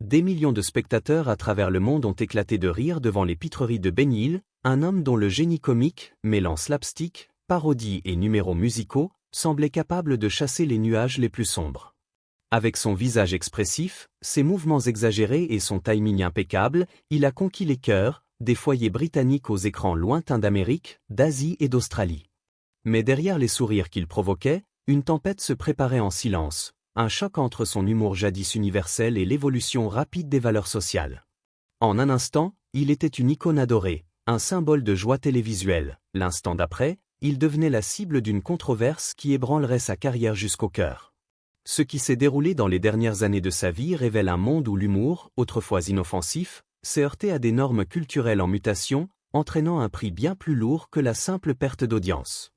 des millions de spectateurs à travers le monde ont éclaté de rire devant les pitreries de Benny Hill, un homme dont le génie comique, mêlant slapstick, parodie et numéros musicaux, semblait capable de chasser les nuages les plus sombres. Avec son visage expressif, ses mouvements exagérés et son timing impeccable, il a conquis les cœurs, des foyers britanniques aux écrans lointains d'Amérique, d'Asie et d'Australie. Mais derrière les sourires qu'il provoquait, une tempête se préparait en silence, un choc entre son humour jadis universel et l'évolution rapide des valeurs sociales. En un instant, il était une icône adorée, un symbole de joie télévisuelle. L'instant d'après, il devenait la cible d'une controverse qui ébranlerait sa carrière jusqu'au cœur. Ce qui s'est déroulé dans les dernières années de sa vie révèle un monde où l'humour, autrefois inoffensif, s'est heurté à des normes culturelles en mutation, entraînant un prix bien plus lourd que la simple perte d'audience.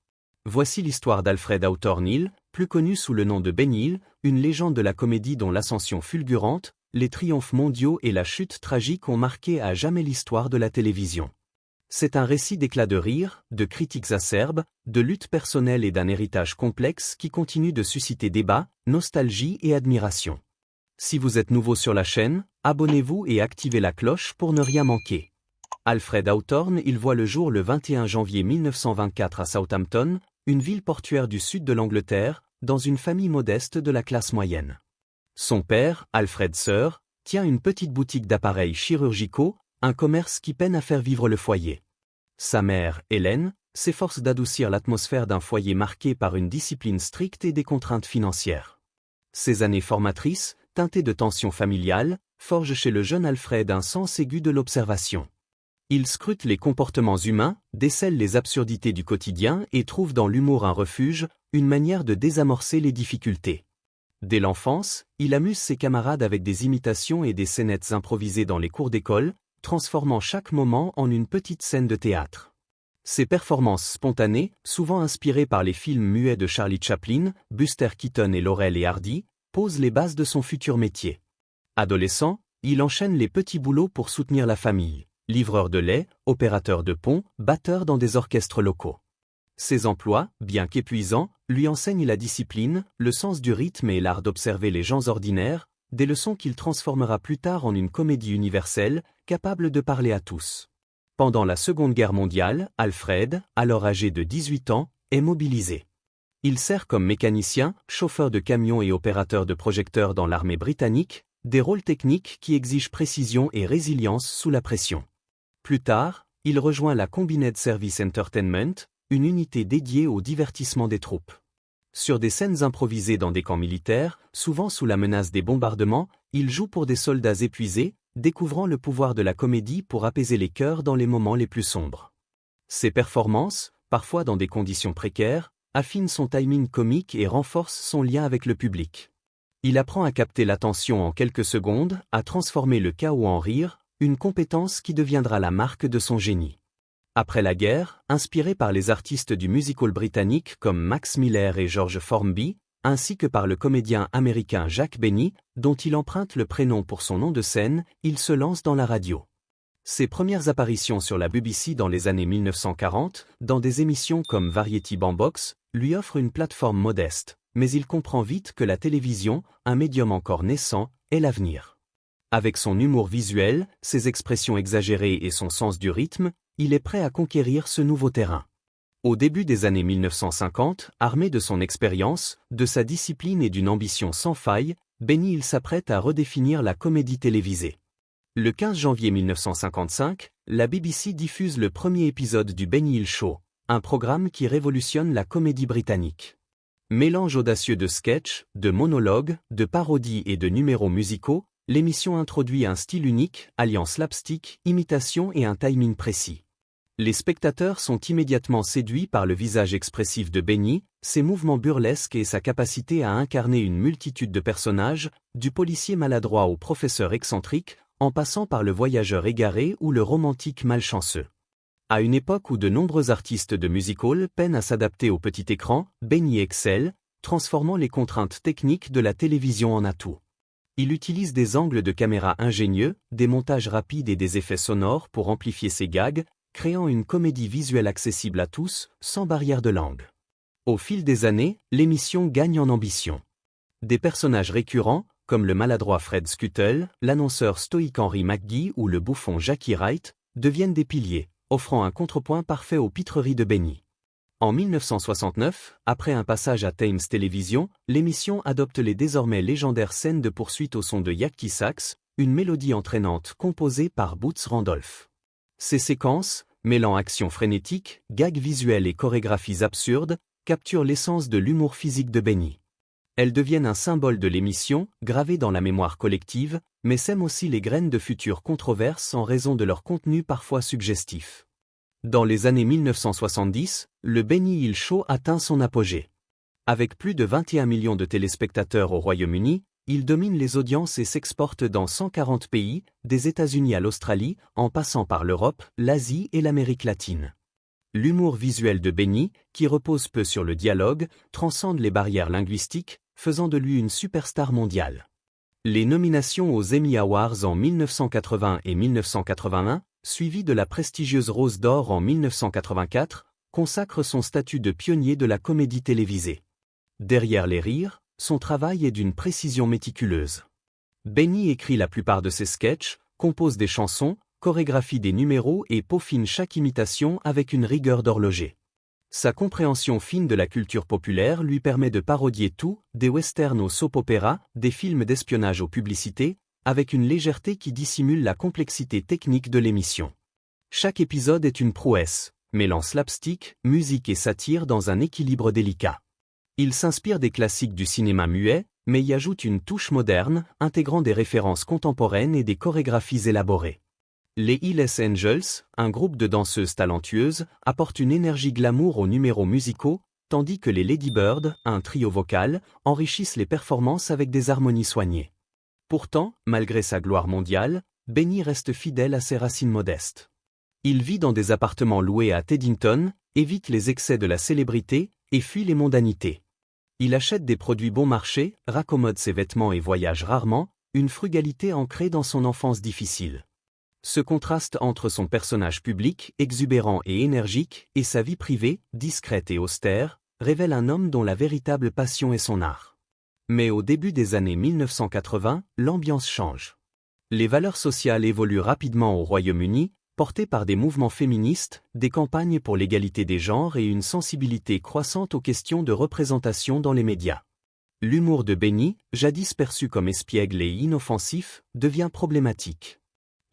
Voici l'histoire d'Alfred Hawthorne Hill, plus connu sous le nom de Benny Hill, une légende de la comédie dont l'ascension fulgurante, les triomphes mondiaux et la chute tragique ont marqué à jamais l'histoire de la télévision. C'est un récit d'éclats de rire, de critiques acerbes, de luttes personnelles et d'un héritage complexe qui continue de susciter débat, nostalgie et admiration. Si vous êtes nouveau sur la chaîne, abonnez-vous et activez la cloche pour ne rien manquer. Alfred Hawthorne Hill voit le jour le 21 janvier 1924 à Southampton, une ville portuaire du sud de l'Angleterre, dans une famille modeste de la classe moyenne. Son père, Alfred Sir, tient une petite boutique d'appareils chirurgicaux, un commerce qui peine à faire vivre le foyer. Sa mère, Hélène, s'efforce d'adoucir l'atmosphère d'un foyer marqué par une discipline stricte et des contraintes financières. Ces années formatrices, teintées de tensions familiales, forgent chez le jeune Alfred un sens aigu de l'observation. Il scrute les comportements humains, décèle les absurdités du quotidien et trouve dans l'humour un refuge, une manière de désamorcer les difficultés. Dès l'enfance, il amuse ses camarades avec des imitations et des scénettes improvisées dans les cours d'école, transformant chaque moment en une petite scène de théâtre. Ses performances spontanées, souvent inspirées par les films muets de Charlie Chaplin, Buster Keaton et Laurel et Hardy, posent les bases de son futur métier. Adolescent, il enchaîne les petits boulots pour soutenir la famille. Livreur de lait, opérateur de pont, batteur dans des orchestres locaux. Ces emplois, bien qu'épuisants, lui enseignent la discipline, le sens du rythme et l'art d'observer les gens ordinaires, des leçons qu'il transformera plus tard en une comédie universelle, capable de parler à tous. Pendant la Seconde Guerre mondiale, Alfred, alors âgé de 18 ans, est mobilisé. Il sert comme mécanicien, chauffeur de camion et opérateur de projecteurs dans l'armée britannique, des rôles techniques qui exigent précision et résilience sous la pression. Plus tard, il rejoint la Combined Service Entertainment, une unité dédiée au divertissement des troupes. Sur des scènes improvisées dans des camps militaires, souvent sous la menace des bombardements, il joue pour des soldats épuisés, découvrant le pouvoir de la comédie pour apaiser les cœurs dans les moments les plus sombres. Ses performances, parfois dans des conditions précaires, affinent son timing comique et renforcent son lien avec le public. Il apprend à capter l'attention en quelques secondes, à transformer le chaos en rire, une compétence qui deviendra la marque de son génie. Après la guerre, inspiré par les artistes du musical britannique comme Max Miller et George Formby, ainsi que par le comédien américain Jack Benny, dont il emprunte le prénom pour son nom de scène, il se lance dans la radio. Ses premières apparitions sur la BBC dans les années 1940, dans des émissions comme Variety Bambox, lui offrent une plateforme modeste, mais il comprend vite que la télévision, un médium encore naissant, est l'avenir. Avec son humour visuel, ses expressions exagérées et son sens du rythme, il est prêt à conquérir ce nouveau terrain. Au début des années 1950, armé de son expérience, de sa discipline et d'une ambition sans faille, Benny Hill s'apprête à redéfinir la comédie télévisée. Le 15 janvier 1955, la BBC diffuse le premier épisode du Benny Hill Show, un programme qui révolutionne la comédie britannique. Mélange audacieux de sketchs, de monologues, de parodies et de numéros musicaux, l'émission introduit un style unique, alliant slapstick, imitation et un timing précis. Les spectateurs sont immédiatement séduits par le visage expressif de Benny, ses mouvements burlesques et sa capacité à incarner une multitude de personnages, du policier maladroit au professeur excentrique, en passant par le voyageur égaré ou le romantique malchanceux. À une époque où de nombreux artistes de music-hall peinent à s'adapter au petit écran, Benny excelle, transformant les contraintes techniques de la télévision en atout. Il utilise des angles de caméra ingénieux, des montages rapides et des effets sonores pour amplifier ses gags, créant une comédie visuelle accessible à tous, sans barrière de langue. Au fil des années, l'émission gagne en ambition. Des personnages récurrents, comme le maladroit Fred Scuttle, l'annonceur stoïque Henry McGee ou le bouffon Jackie Wright, deviennent des piliers, offrant un contrepoint parfait aux pitreries de Benny. En 1969, après un passage à Thames Télévision, l'émission adopte les désormais légendaires scènes de poursuite au son de Yakety Sax, une mélodie entraînante composée par Boots Randolph. Ces séquences, mêlant action frénétique, gags visuels et chorégraphies absurdes, capturent l'essence de l'humour physique de Benny. Elles deviennent un symbole de l'émission, gravé dans la mémoire collective, mais sèment aussi les graines de futures controverses en raison de leur contenu parfois suggestif. Dans les années 1970, le Benny Hill Show atteint son apogée. Avec plus de 21 millions de téléspectateurs au Royaume-Uni, il domine les audiences et s'exporte dans 140 pays, des États-Unis à l'Australie, en passant par l'Europe, l'Asie et l'Amérique latine. L'humour visuel de Benny, qui repose peu sur le dialogue, transcende les barrières linguistiques, faisant de lui une superstar mondiale. Les nominations aux Emmy Awards en 1980 et 1981, suivies de la prestigieuse Rose d'Or en 1984, consacrent son statut de pionnier de la comédie télévisée. Derrière les rires, son travail est d'une précision méticuleuse. Benny écrit la plupart de ses sketchs, compose des chansons, chorégraphie des numéros et peaufine chaque imitation avec une rigueur d'horloger. Sa compréhension fine de la culture populaire lui permet de parodier tout, des westerns aux soap-opéras, des films d'espionnage aux publicités, avec une légèreté qui dissimule la complexité technique de l'émission. Chaque épisode est une prouesse, mêlant slapstick, musique et satire dans un équilibre délicat. Il s'inspire des classiques du cinéma muet, mais y ajoute une touche moderne, intégrant des références contemporaines et des chorégraphies élaborées. Les Hells Angels, un groupe de danseuses talentueuses, apportent une énergie glamour aux numéros musicaux, tandis que les Ladybirds, un trio vocal, enrichissent les performances avec des harmonies soignées. Pourtant, malgré sa gloire mondiale, Benny reste fidèle à ses racines modestes. Il vit dans des appartements loués à Teddington, évite les excès de la célébrité et fuit les mondanités. Il achète des produits bon marché, raccommode ses vêtements et voyage rarement, une frugalité ancrée dans son enfance difficile. Ce contraste entre son personnage public, exubérant et énergique, et sa vie privée, discrète et austère, révèle un homme dont la véritable passion est son art. Mais au début des années 1980, l'ambiance change. Les valeurs sociales évoluent rapidement au Royaume-Uni, portées par des mouvements féministes, des campagnes pour l'égalité des genres et une sensibilité croissante aux questions de représentation dans les médias. L'humour de Benny, jadis perçu comme espiègle et inoffensif, devient problématique.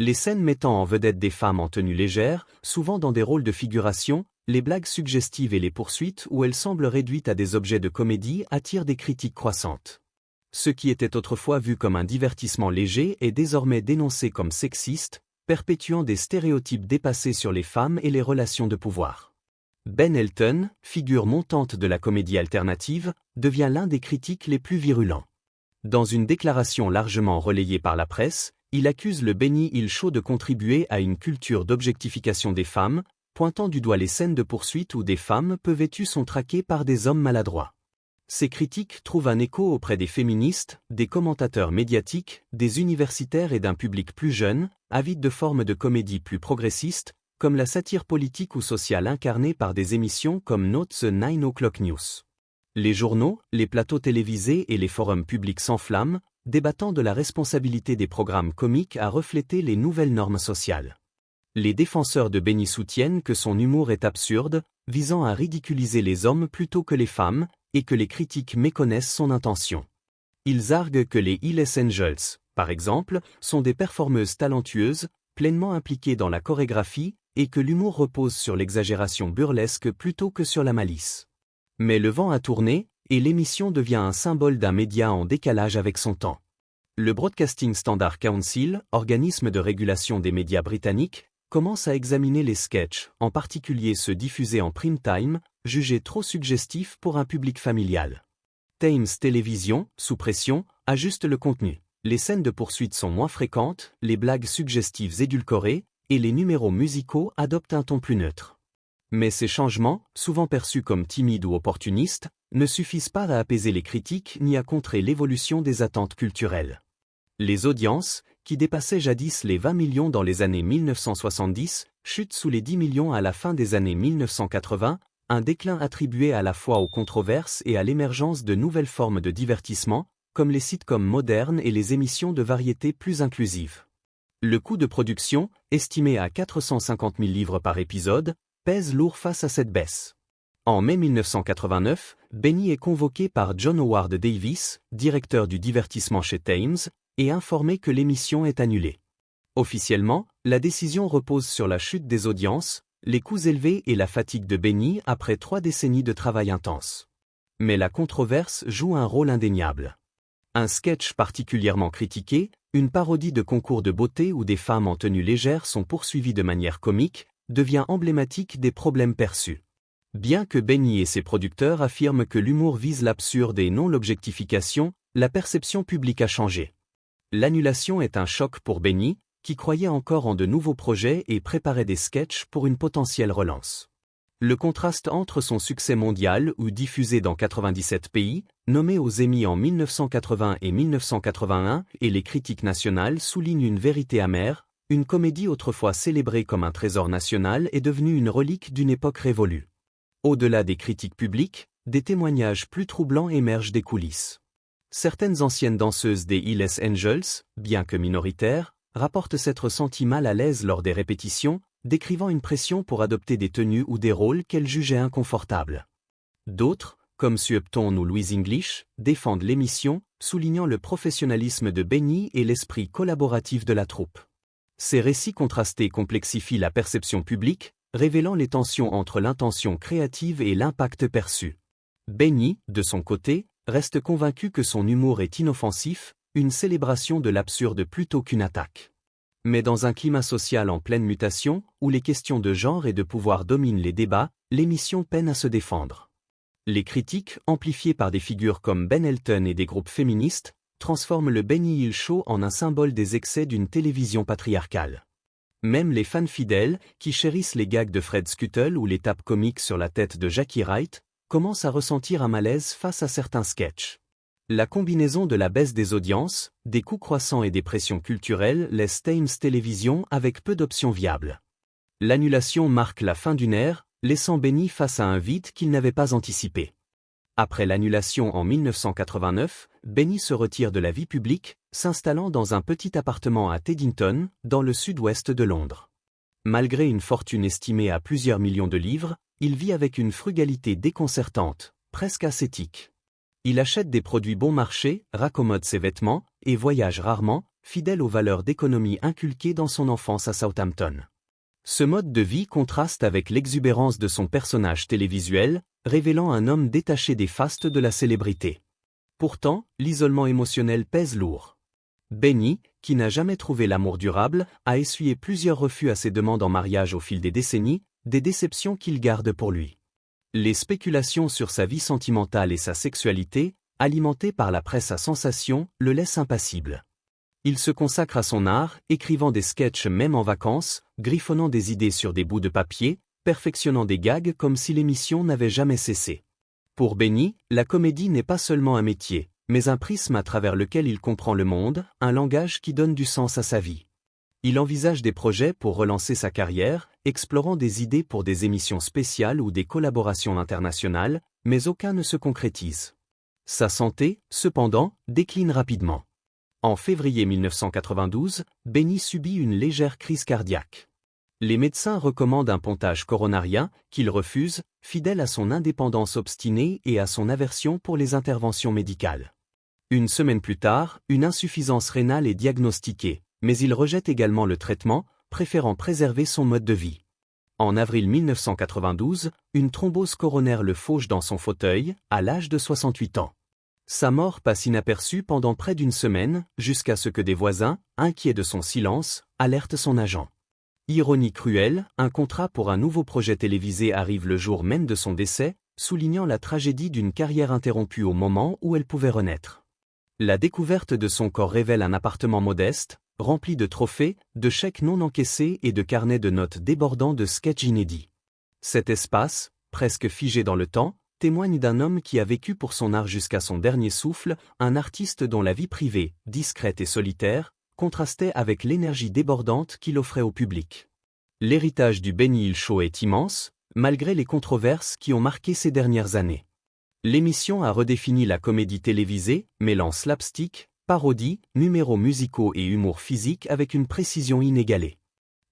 Les scènes mettant en vedette des femmes en tenue légère, souvent dans des rôles de figuration, les blagues suggestives et les poursuites où elles semblent réduites à des objets de comédie attirent des critiques croissantes. Ce qui était autrefois vu comme un divertissement léger est désormais dénoncé comme sexiste, perpétuant des stéréotypes dépassés sur les femmes et les relations de pouvoir. Ben Elton, figure montante de la comédie alternative, devient l'un des critiques les plus virulents. Dans une déclaration largement relayée par la presse, il accuse le Benny Hill Show de contribuer à une culture d'objectification des femmes, pointant du doigt les scènes de poursuite où des femmes peu vêtues sont traquées par des hommes maladroits. Ces critiques trouvent un écho auprès des féministes, des commentateurs médiatiques, des universitaires et d'un public plus jeune, avide de formes de comédie plus progressistes, comme la satire politique ou sociale incarnée par des émissions comme Note the 9 O'Clock News. Les journaux, les plateaux télévisés et les forums publics s'enflamment, débattant de la responsabilité des programmes comiques à refléter les nouvelles normes sociales. Les défenseurs de Benny soutiennent que son humour est absurde, visant à ridiculiser les hommes plutôt que les femmes, et que les critiques méconnaissent son intention. Ils arguent que les Hells Angels, par exemple, sont des performeuses talentueuses, pleinement impliquées dans la chorégraphie, et que l'humour repose sur l'exagération burlesque plutôt que sur la malice. Mais le vent a tourné, et l'émission devient un symbole d'un média en décalage avec son temps. Le Broadcasting Standard Council, organisme de régulation des médias britanniques, commence à examiner les sketchs, en particulier ceux diffusés en prime time, jugés trop suggestifs pour un public familial. Thames Télévision, sous pression, ajuste le contenu. Les scènes de poursuite sont moins fréquentes, les blagues suggestives édulcorées, et les numéros musicaux adoptent un ton plus neutre. Mais ces changements, souvent perçus comme timides ou opportunistes, ne suffisent pas à apaiser les critiques ni à contrer l'évolution des attentes culturelles. Les audiences, qui dépassaient jadis les 20 millions dans les années 1970, chutent sous les 10 millions à la fin des années 1980, un déclin attribué à la fois aux controverses et à l'émergence de nouvelles formes de divertissement, comme les sitcoms modernes et les émissions de variété plus inclusives. Le coût de production, estimé à 450 000 livres par épisode, pèse lourd face à cette baisse. En mai 1989, Benny est convoqué par John Howard Davis, directeur du divertissement chez Thames, et informé que l'émission est annulée. Officiellement, la décision repose sur la chute des audiences, les coûts élevés et la fatigue de Benny après 3 décennies de travail intense. Mais la controverse joue un rôle indéniable. Un sketch particulièrement critiqué, une parodie de concours de beauté où des femmes en tenue légère sont poursuivies de manière comique, devient emblématique des problèmes perçus. Bien que Benny et ses producteurs affirment que l'humour vise l'absurde et non l'objectification, la perception publique a changé. L'annulation est un choc pour Benny, qui croyait encore en de nouveaux projets et préparait des sketchs pour une potentielle relance. Le contraste entre son succès mondial ou diffusé dans 97 pays, nommé aux Emmy en 1980 et 1981, et les critiques nationales soulignent une vérité amère, une comédie autrefois célébrée comme un trésor national est devenue une relique d'une époque révolue. Au-delà des critiques publiques, des témoignages plus troublants émergent des coulisses. Certaines anciennes danseuses des Hells Angels, bien que minoritaires, rapportent s'être senties mal à l'aise lors des répétitions, décrivant une pression pour adopter des tenues ou des rôles qu'elles jugeaient inconfortables. D'autres, comme Sue Upton ou Louise English, défendent l'émission, soulignant le professionnalisme de Benny et l'esprit collaboratif de la troupe. Ces récits contrastés complexifient la perception publique, révélant les tensions entre l'intention créative et l'impact perçu. Benny, de son côté, reste convaincu que son humour est inoffensif, une célébration de l'absurde plutôt qu'une attaque. Mais dans un climat social en pleine mutation, où les questions de genre et de pouvoir dominent les débats, l'émission peine à se défendre. Les critiques, amplifiées par des figures comme Ben Elton et des groupes féministes, transforment le Benny Hill Show en un symbole des excès d'une télévision patriarcale. Même les fans fidèles, qui chérissent les gags de Fred Scuttle ou les tapes comiques sur la tête de Jackie Wright, commencent à ressentir un malaise face à certains sketchs. La combinaison de la baisse des audiences, des coûts croissants et des pressions culturelles laisse Thames Télévision avec peu d'options viables. L'annulation marque la fin d'une ère, laissant Benny face à un vide qu'il n'avait pas anticipé. Après l'annulation en 1989, Benny se retire de la vie publique, s'installant dans un petit appartement à Teddington, dans le sud-ouest de Londres. Malgré une fortune estimée à plusieurs millions de livres, il vit avec une frugalité déconcertante, presque ascétique. Il achète des produits bon marché, raccommode ses vêtements, et voyage rarement, fidèle aux valeurs d'économie inculquées dans son enfance à Southampton. Ce mode de vie contraste avec l'exubérance de son personnage télévisuel, révélant un homme détaché des fastes de la célébrité. Pourtant, l'isolement émotionnel pèse lourd. Benny, qui n'a jamais trouvé l'amour durable, a essuyé plusieurs refus à ses demandes en mariage au fil des décennies, des déceptions qu'il garde pour lui. Les spéculations sur sa vie sentimentale et sa sexualité, alimentées par la presse à sensation, le laissent impassible. Il se consacre à son art, écrivant des sketchs même en vacances, griffonnant des idées sur des bouts de papier, perfectionnant des gags comme si l'émission n'avait jamais cessé. Pour Benny, la comédie n'est pas seulement un métier, mais un prisme à travers lequel il comprend le monde, un langage qui donne du sens à sa vie. Il envisage des projets pour relancer sa carrière, explorant des idées pour des émissions spéciales ou des collaborations internationales, mais aucun ne se concrétise. Sa santé, cependant, décline rapidement. En février 1992, Benny subit une légère crise cardiaque. Les médecins recommandent un pontage coronarien, qu'il refuse, fidèle à son indépendance obstinée et à son aversion pour les interventions médicales. Une semaine plus tard, une insuffisance rénale est diagnostiquée, mais il rejette également le traitement, préférant préserver son mode de vie. En avril 1992, une thrombose coronaire le fauche dans son fauteuil, à l'âge de 68 ans. Sa mort passe inaperçue pendant près d'une semaine, jusqu'à ce que des voisins, inquiets de son silence, alertent son agent. Ironie cruelle, un contrat pour un nouveau projet télévisé arrive le jour même de son décès, soulignant la tragédie d'une carrière interrompue au moment où elle pouvait renaître. La découverte de son corps révèle un appartement modeste, rempli de trophées, de chèques non encaissés et de carnets de notes débordant de sketchs inédits. Cet espace, presque figé dans le temps, témoigne d'un homme qui a vécu pour son art jusqu'à son dernier souffle, un artiste dont la vie privée, discrète et solitaire, contrastait avec l'énergie débordante qu'il offrait au public. L'héritage du Benny Hill Show est immense, malgré les controverses qui ont marqué ces dernières années. L'émission a redéfini la comédie télévisée, mêlant slapstick, parodie, numéros musicaux et humour physique avec une précision inégalée.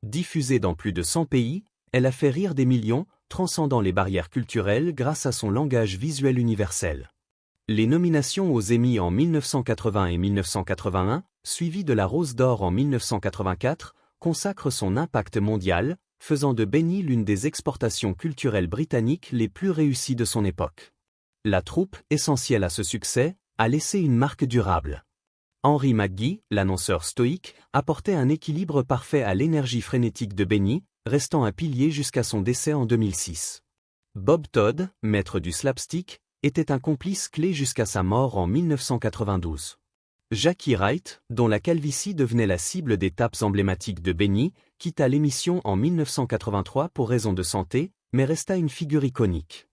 Diffusée dans plus de 100 pays, elle a fait rire des millions, transcendant les barrières culturelles grâce à son langage visuel universel. Les nominations aux Emmy en 1980 et 1981, suivies de la Rose d'Or en 1984, consacrent son impact mondial, faisant de Benny l'une des exportations culturelles britanniques les plus réussies de son époque. La troupe, essentielle à ce succès, a laissé une marque durable. Henry McGee, l'annonceur stoïque, apportait un équilibre parfait à l'énergie frénétique de Benny, restant un pilier jusqu'à son décès en 2006. Bob Todd, maître du slapstick, était un complice clé jusqu'à sa mort en 1992. Jackie Wright, dont la calvitie devenait la cible des tapes emblématiques de Benny, quitta l'émission en 1983 pour raison de santé, mais resta une figure iconique.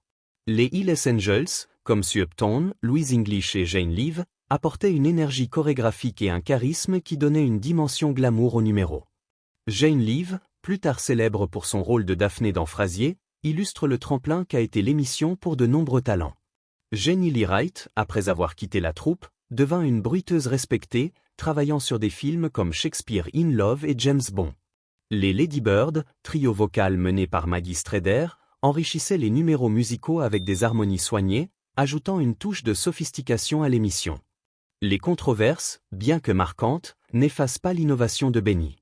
Les Hells Angels, comme Sue Upton, Louise English et Jane Leave, apportaient une énergie chorégraphique et un charisme qui donnaient une dimension glamour au numéro. Jane Leave, plus tard célèbre pour son rôle de Daphné dans Frasier, illustre le tremplin qu'a été l'émission pour de nombreux talents. Jenny Lee Wright, après avoir quitté la troupe, devint une bruiteuse respectée, travaillant sur des films comme Shakespeare in Love et James Bond. Les Lady Bird, trio vocal mené par Maggie Strader, enrichissaient les numéros musicaux avec des harmonies soignées, ajoutant une touche de sophistication à l'émission. Les controverses, bien que marquantes, n'effacent pas l'innovation de Benny.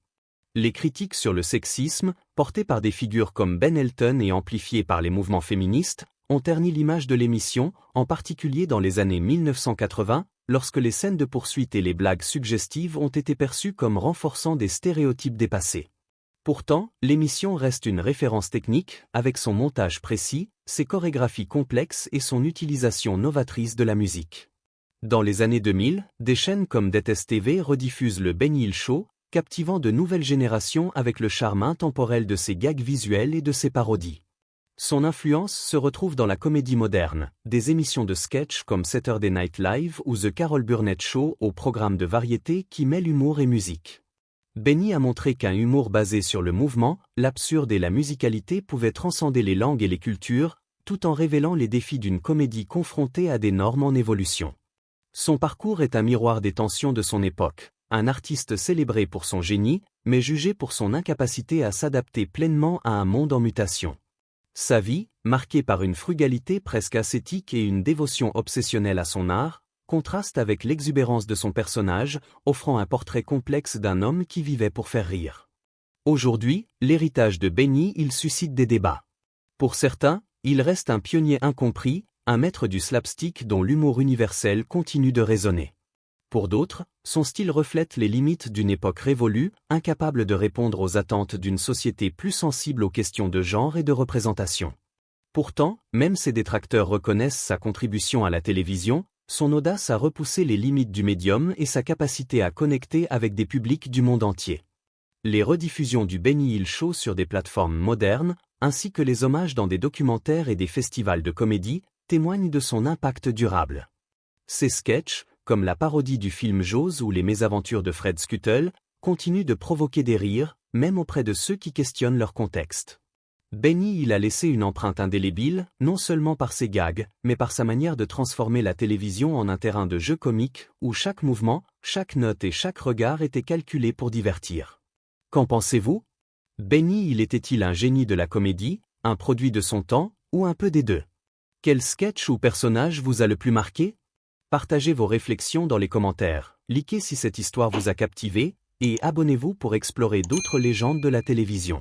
Les critiques sur le sexisme, portées par des figures comme Ben Elton et amplifiées par les mouvements féministes, ont terni l'image de l'émission, en particulier dans les années 1980, lorsque les scènes de poursuite et les blagues suggestives ont été perçues comme renforçant des stéréotypes dépassés. Pourtant, l'émission reste une référence technique, avec son montage précis, ses chorégraphies complexes et son utilisation novatrice de la musique. Dans les années 2000, des chaînes comme DTS TV rediffusent le Benny Hill Show, captivant de nouvelles générations avec le charme intemporel de ses gags visuels et de ses parodies. Son influence se retrouve dans la comédie moderne, des émissions de sketch comme Saturday Night Live ou The Carol Burnett Show au programme de variété qui mêle humour et musique. Benny a montré qu'un humour basé sur le mouvement, l'absurde et la musicalité pouvait transcender les langues et les cultures, tout en révélant les défis d'une comédie confrontée à des normes en évolution. Son parcours est un miroir des tensions de son époque, un artiste célébré pour son génie, mais jugé pour son incapacité à s'adapter pleinement à un monde en mutation. Sa vie, marquée par une frugalité presque ascétique et une dévotion obsessionnelle à son art, contraste avec l'exubérance de son personnage, offrant un portrait complexe d'un homme qui vivait pour faire rire. Aujourd'hui, l'héritage de Benny Hill suscite des débats. Pour certains, il reste un pionnier incompris, un maître du slapstick dont l'humour universel continue de résonner. Pour d'autres, son style reflète les limites d'une époque révolue, incapable de répondre aux attentes d'une société plus sensible aux questions de genre et de représentation. Pourtant, même ses détracteurs reconnaissent sa contribution à la télévision, son audace à repousser les limites du médium et sa capacité à connecter avec des publics du monde entier. Les rediffusions du Benny Hill Show sur des plateformes modernes, ainsi que les hommages dans des documentaires et des festivals de comédie, témoignent de son impact durable. Ses sketchs, comme la parodie du film Jaws ou les mésaventures de Fred Scuttle, continuent de provoquer des rires, même auprès de ceux qui questionnent leur contexte. Benny Hill a laissé une empreinte indélébile, non seulement par ses gags, mais par sa manière de transformer la télévision en un terrain de jeu comique, où chaque mouvement, chaque note et chaque regard étaient calculés pour divertir. Qu'en pensez-vous? Benny Hill était-il un génie de la comédie, un produit de son temps, ou un peu des deux? Quel sketch ou personnage vous a le plus marqué? Partagez vos réflexions dans les commentaires, likez si cette histoire vous a captivé, et abonnez-vous pour explorer d'autres légendes de la télévision.